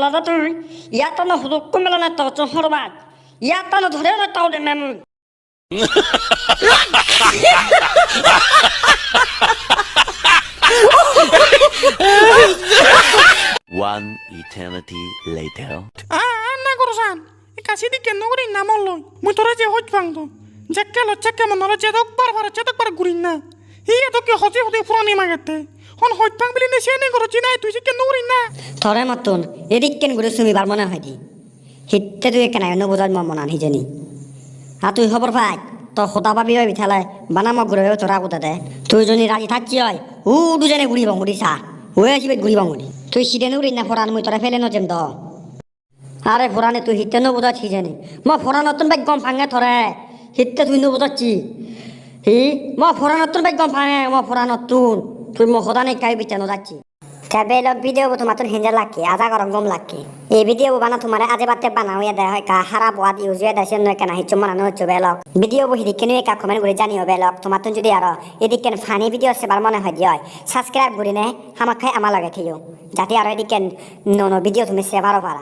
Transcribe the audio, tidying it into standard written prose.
আলাদা তুই ইয়াত না হুদুক মেলা না তো হরবাদ ইয়াত না ধরে না তাও দে মেমু One eternity later. না করসান কাশি দি কেন করি না মল্ল মুই তোরা যে হজ ভাঙতো যাকে লচ্ছাকে মনরে যে দকবার ভারে চেতকবার গুরিন না ই এত কি হজে হতে পুরানি মাগেতে হন হজ ভাঙ বিলি নেছে নে করছি না তুই যে কেন করি না থরে মতন এদিক কেন ঘুরে তুমি বার মনে হয় দি হিতে তুই কেন অন্য বোঝার মন আনি জানি তুই খবর পাই তো হতা পাবি হয় বিঠালাই বানাম ঘুরে তোরা কোথা দে তুই যদি রাজি থাকছি হয় দুজনে ঘুরি বাঙুরি চা হয়ে আসবে ঘুরি বাঙুরি তুই সিটে নুরি না ফোরান মুই তোরা ফেলে নচেম তো আরে ফোরানে তুই হিতে নো বোঝাচ্ছি জানি মই ফোরা নতুন বাইক গম ভাঙে থরে হিতে তুই নো বোঝাচ্ছি মই ফোরা নতুন বাইক গম ভাঙে মই ফোরা নতুন তুই মই সদা নেই কাই বিচানো যাচ্ছি তবে লোক ভিডিও তোমার তো হিঞ্জা লাগকে আজা গরম গম লাগকে এই ভিডিও বানা তোমার আজে বাতে বানা হইয়া দেয় হয় কা হারা বাদ ইউজ হয়ে দেয় নয় কেন হিচ্ছ মানানো হচ্ছে বেলক ভিডিও বহি দিকে নিয়ে কা কমেন্ট করে জানিও বেলক তোমার তো যদি আর এদিকে ফানি ভিডিও সেবার মনে হয় দিয়ে সাবস্ক্রাইব করে নে আমাকে খাই আমার লাগে খেয়েও যাতে আর এদিকে ভিডিও তুমি সেবারও পারা